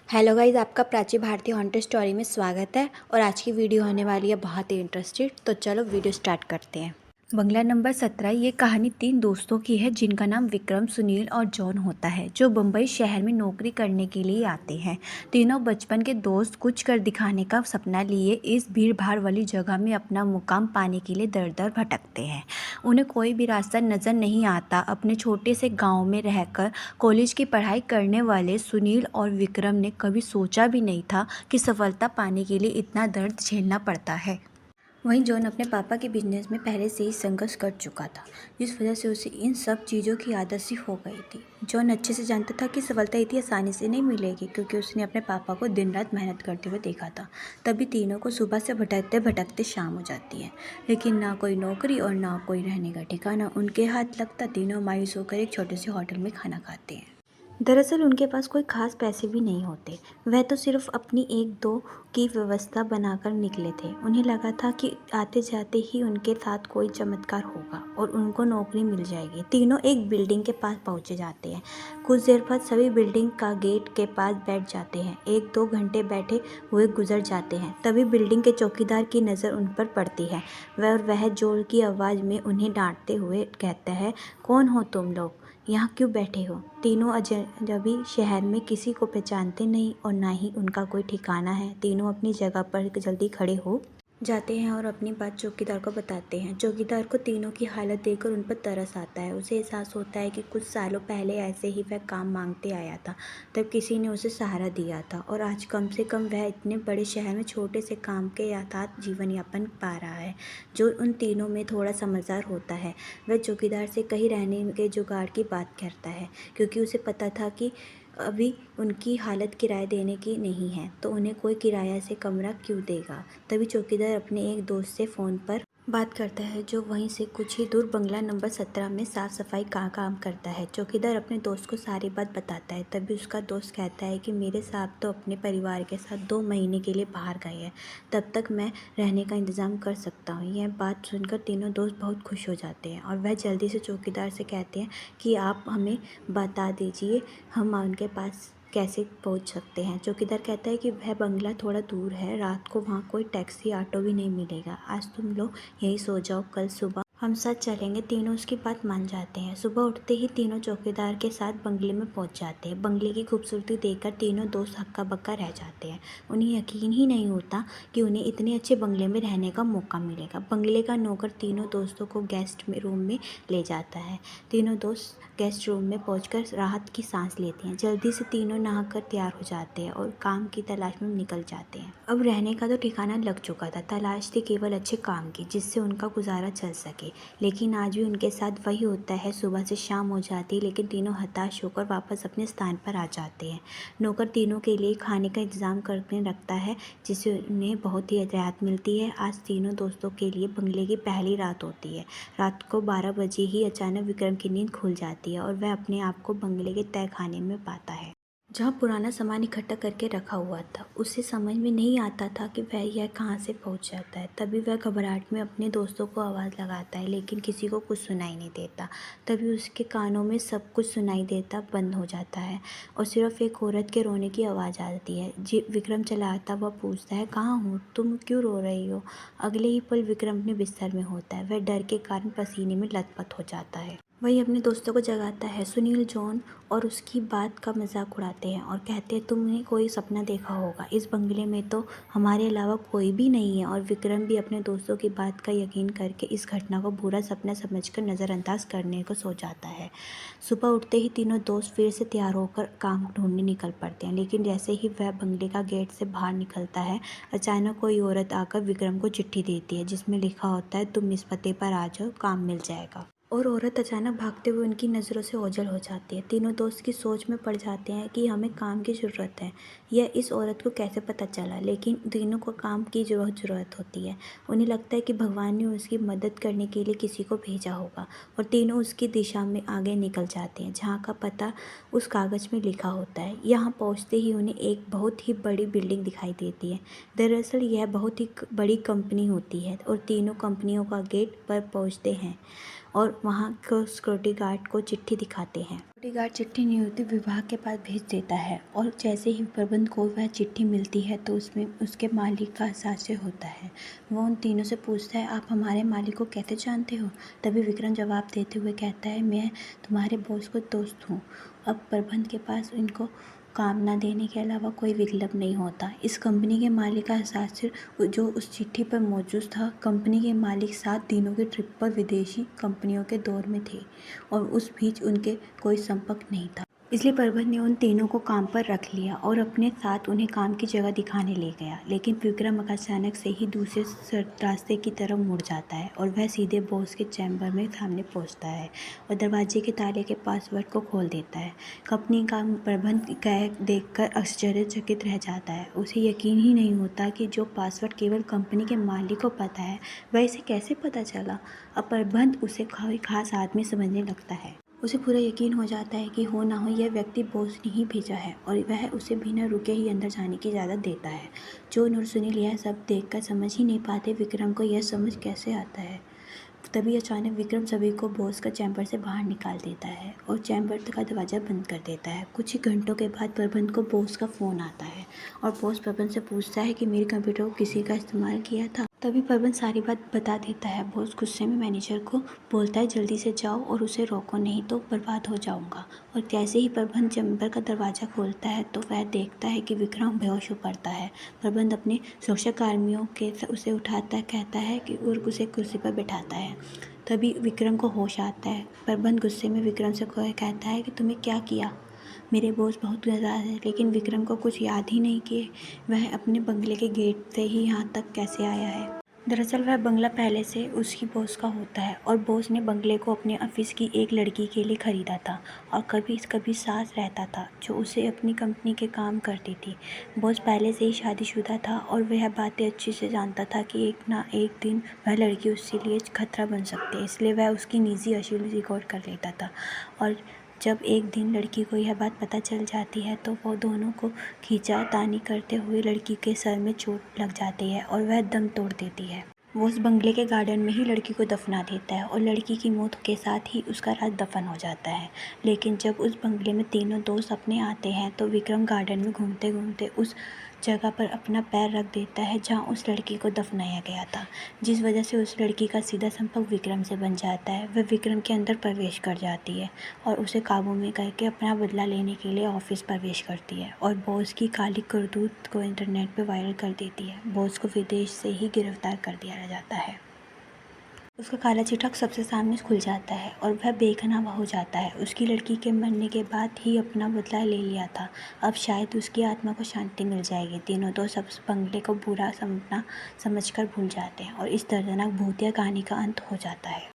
Hello guys, आपका Prachi Bharti haunted story में स्वागत है। और आज की वीडियो होने वाली है बहुत ही इंटरेस्टेड। तो चलो वीडियो स्टार्ट करते हैं। बंगला नंबर 17। ये कहानी 3 दोस्तों की है जिनका नाम विक्रम, सुनील और जॉन होता है, जो बम्बई शहर में नौकरी करने के लिए आते हैं। तीनों बचपन के दोस्त कुछ कर दिखाने का सपना लिए इस भीड़ भाड़ वाली जगह में अपना मुकाम पाने के लिए दर दर भटकते हैं। उन्हें कोई भी रास्ता नज़र नहीं आता। अपने छोटे से गांव में रहकर कॉलेज की पढ़ाई करने वाले सुनील और विक्रम ने कभी सोचा भी नहीं था कि सफलता पाने के लिए इतना दर्द झेलना पड़ता है। वहीं जॉन अपने पापा के बिजनेस में पहले से ही संघर्ष कर चुका था, जिस वजह से उसे इन सब चीज़ों की आदत सी हो गई थी। जॉन अच्छे से जानता था कि सफलता इतनी आसानी से नहीं मिलेगी, क्योंकि उसने अपने पापा को दिन रात मेहनत करते हुए देखा था। तभी तीनों को सुबह से भटकते भटकते शाम हो जाती है, लेकिन ना कोई नौकरी और ना कोई रहने का ठिकाना उनके हाथ लगता। तीनों मायूस होकर एक छोटे से होटल में खाना खाते हैं। दरअसल उनके पास कोई खास पैसे भी नहीं होते। वह तो सिर्फ अपनी एक दो की व्यवस्था बनाकर निकले थे। उन्हें लगा था कि आते जाते ही उनके साथ कोई चमत्कार होगा और उनको नौकरी मिल जाएगी। तीनों एक बिल्डिंग के पास पहुंचे जाते हैं। कुछ देर बाद सभी बिल्डिंग का गेट के पास बैठ जाते हैं। 1-2 घंटे बैठे हुए गुजर जाते हैं। तभी बिल्डिंग के चौकीदार की नज़र उन पर पड़ती है। वह जोर की आवाज़ में उन्हें डांटते हुए कहता है, कौन हो तुम लोग, यहाँ क्यों बैठे हो? तीनों अजनबी शहर में किसी को पहचानते नहीं और ना ही उनका कोई ठिकाना है। तीनों अपनी जगह पर जल्दी खड़े हो जाते हैं और अपनी बात चौकीदार को बताते हैं। चौकीदार को तीनों की हालत देखकर उन पर तरस आता है। उसे एहसास होता है कि कुछ सालों पहले ऐसे ही वह काम मांगते आया था, तब किसी ने उसे सहारा दिया था और आज कम से कम वह इतने बड़े शहर में छोटे से काम के साथ जीवन यापन पा रहा है। जो उन तीनों में थोड़ा समझदार होता है, वह चौकीदार से कहीं रहने के जुगाड़ की बात करता है, क्योंकि उसे पता था कि अभी उनकी हालत किराया देने की नहीं है, तो उन्हें कोई किराया से कमरा क्यों देगा। तभी चौकीदार अपने एक दोस्त से फ़ोन पर बात करता है, जो वहीं से कुछ ही दूर बंगला नंबर 17 में साफ़ सफाई का काम करता है। चौकीदार अपने दोस्त को सारी बात बताता है। तभी उसका दोस्त कहता है कि मेरे साहब तो अपने परिवार के साथ 2 महीने के लिए बाहर गए हैं, तब तक मैं रहने का इंतज़ाम कर सकता हूँ। यह बात सुनकर तीनों दोस्त बहुत खुश हो जाते हैं और वह जल्दी से चौकीदार से कहते हैं कि आप हमें बता दीजिए हम उनके पास कैसे पहुंच सकते हैं। चौकीदार कहता है कि वह बंगला थोड़ा दूर है, रात को वहाँ कोई टैक्सी ऑटो भी नहीं मिलेगा। आज तुम लोग यहीं सो जाओ, कल सुबह हम साथ चलेंगे। तीनों उसकी बात मान जाते हैं। सुबह उठते ही तीनों चौकीदार के साथ बंगले में पहुंच जाते हैं। बंगले की खूबसूरती देखकर तीनों दोस्त हक्का बक्का रह जाते हैं। उन्हें यकीन ही नहीं होता कि उन्हें इतने अच्छे बंगले में रहने का मौका मिलेगा। बंगले का नौकर तीनों दोस्तों को रूम में ले जाता है। तीनों दोस्त गेस्ट रूम में पहुंचकर राहत की सांस लेते हैं। जल्दी से तीनों नहाकर तैयार हो जाते हैं और काम की तलाश में निकल जाते हैं। अब रहने का तो ठिकाना लग चुका था, तलाश थी केवल अच्छे काम की जिससे उनका गुजारा चल सके। लेकिन आज भी उनके साथ वही होता है। सुबह से शाम हो जाती है, लेकिन तीनों हताश होकर वापस अपने स्थान पर आ जाते हैं। नौकर तीनों के लिए खाने का इंतजाम करके रखता है, जिससे उन्हें बहुत ही राहत मिलती है। आज तीनों दोस्तों के लिए बंगले की पहली रात होती है। रात को 12 बजे ही अचानक विक्रम की नींद खुल जाती है और वह अपने आप को बंगले के तहखाने में पाता है, जहाँ पुराना सामान इकट्ठा करके रखा हुआ था। उसे समझ में नहीं आता था कि वह यह कहाँ से पहुँच जाता है। तभी वह घबराहट में अपने दोस्तों को आवाज़ लगाता है, लेकिन किसी को कुछ सुनाई नहीं देता। तभी उसके कानों में सब कुछ सुनाई देता बंद हो जाता है और सिर्फ एक औरत के रोने की आवाज़ आती है। विक्रम चलाता हुआ पूछता है, कहाँ हो तुम, क्यों रो रही हो? अगले ही पल विक्रम अपने बिस्तर में होता है। वह डर के कारण पसीने में लथपथ हो जाता है। वही अपने दोस्तों को जगाता है। सुनील, जॉन और उसकी बात का मजाक उड़ाते हैं और कहते हैं, तुमने कोई सपना देखा होगा, इस बंगले में तो हमारे अलावा कोई भी नहीं है। और विक्रम भी अपने दोस्तों की बात का यकीन करके इस घटना को बुरा सपना समझकर नज़रअंदाज करने को सो जाता है। सुबह उठते ही तीनों दोस्त फिर से तैयार होकर काम ढूंढने निकल पड़ते हैं, लेकिन जैसे ही वह बंगले का गेट से बाहर निकलता है, अचानक कोई औरत आकर विक्रम को चिट्ठी देती है, जिसमें लिखा होता है, तुम इस पते पर आ जाओ, काम मिल जाएगा। और औरत अचानक भागते हुए उनकी नज़रों से ओझल हो जाती है। तीनों दोस्त की सोच में पड़ जाते हैं कि हमें काम की ज़रूरत है। यह इस औरत को कैसे पता चला, लेकिन तीनों को काम की ज़रूरत होती है। उन्हें लगता है कि भगवान ने उसकी मदद करने के लिए किसी को भेजा होगा और तीनों उसकी दिशा में आगे निकल जाते हैं, जहाँ का पता उस कागज़ में लिखा होता है। यहाँ पहुँचते ही उन्हें एक बहुत ही बड़ी बिल्डिंग दिखाई देती है। दरअसल यह बहुत ही बड़ी कंपनी होती है और तीनों कंपनियों का गेट पर पहुँचते हैं और वहाँ को सिक्योरिटी गार्ड को चिट्ठी दिखाते हैं। सिक्योरिटी गार्ड चिट्ठी नियुक्ति विभाग के पास भेज देता है और जैसे ही प्रबंध को वह चिट्ठी मिलती है तो उसमें उसके मालिक का हस्ताक्षर होता है। वो उन तीनों से पूछता है, आप हमारे मालिक को कैसे जानते हो? तभी विक्रम जवाब देते हुए कहता है, मैं तुम्हारे बॉस का दोस्त हूँ। अब प्रबंध के पास इनको काम ना देने के अलावा कोई विकल्प नहीं होता। इस कंपनी के मालिक का हस्ताक्षर जो उस चिट्ठी पर मौजूद था, कंपनी के मालिक 7 दिनों की ट्रिप पर विदेशी कंपनियों के दौर में थे और उस बीच उनके कोई संपर्क नहीं था। इसलिए प्रबंध ने उन तीनों को काम पर रख लिया और अपने साथ उन्हें काम की जगह दिखाने ले गया। लेकिन विक्रम अचानक से ही दूसरे रास्ते की तरफ मुड़ जाता है और वह सीधे बॉस के चैम्बर में सामने पहुंचता है और दरवाजे के ताले के पासवर्ड को खोल देता है। कंपनी का प्रबंध देखकर आश्चर्यचकित रह जाता है। उसे यकीन ही नहीं होता कि जो पासवर्ड केवल कंपनी के मालिक को पता है, वह इसे कैसे पता चला। अब प्रबंध उसे कोई खास आदमी समझने लगता है। उसे पूरा यकीन हो जाता है कि हो ना हो यह व्यक्ति बॉस ने ही भेजा है और वह उसे बिना रुके ही अंदर जाने की इजाज़त देता है। जॉन और सुनील यह सब देखकर समझ ही नहीं पाते विक्रम को यह समझ कैसे आता है। तभी अचानक विक्रम सभी को बॉस का चैम्बर से बाहर निकाल देता है और चैम्बर का दरवाज़ा बंद कर देता है। कुछ ही घंटों के बाद प्रबंध को बॉस का फ़ोन आता है और बॉस प्रबंध से पूछता है कि मेरे कंप्यूटर को किसी का इस्तेमाल किया था। तभी प्रबंध सारी बात बता देता है। बॉस गुस्से में मैनेजर को बोलता है, जल्दी से जाओ और उसे रोको, नहीं तो बर्बाद हो जाऊंगा। और जैसे ही प्रबंध चैम्बर का दरवाज़ा खोलता है तो वह देखता है कि विक्रम बेहोश हो पड़ता है। प्रबंध अपने सुरक्षा कर्मियों के उसे उठाता है, कहता है कि और उसे कुर्सी पर बिठाता है। तभी विक्रम को होश आता है। प्रबंध गुस्से में विक्रम से कहता है कि तुमने क्या किया? मेरे बॉस बहुत नाराज़ है। लेकिन विक्रम को कुछ याद ही नहीं कि वह अपने बंगले के गेट से ही यहाँ तक कैसे आया है। दरअसल वह बंगला पहले से उसकी बॉस का होता है और बॉस ने बंगले को अपने ऑफिस की एक लड़की के लिए ख़रीदा था और कभी कभी सास रहता था जो उसे अपनी कंपनी के काम करती थी। बॉस पहले से ही शादीशुदा था और वह बातें अच्छे से जानता था कि एक ना एक दिन वह लड़की उसके लिए खतरा बन सकती है, इसलिए वह उसकी निजी अश्लील रिकॉर्ड कर लेता था। और जब एक दिन लड़की को यह बात पता चल जाती है तो वो दोनों को खींचातानी करते हुए लड़की के सर में चोट लग जाती है और वह दम तोड़ देती है। वो उस बंगले के गार्डन में ही लड़की को दफना देता है और लड़की की मौत के साथ ही उसका राज दफन हो जाता है। लेकिन जब उस बंगले में तीनों दोस्त अपने आते हैं तो विक्रम गार्डन में घूमते घूमते उस जगह पर अपना पैर रख देता है जहां उस लड़की को दफनाया गया था, जिस वजह से उस लड़की का सीधा संपर्क विक्रम से बन जाता है। वह विक्रम के अंदर प्रवेश कर जाती है और उसे काबू में करके अपना बदला लेने के लिए ऑफिस प्रवेश करती है और बॉस की काली करतूत को इंटरनेट पर वायरल कर देती है। बॉस को विदेश से ही गिरफ्तार कर दिया जाता है। उसका काला चिट्ठा सबसे सामने खुल जाता है और वह बेगनाह हो जाता है। उसकी लड़की के मरने के बाद ही अपना बदला ले लिया था। अब शायद उसकी आत्मा को शांति मिल जाएगी। तीनों दोस्त सब बंगले को बुरा समझकर भूल जाते हैं और इस दर्दनाक भूतिया कहानी का अंत हो जाता है।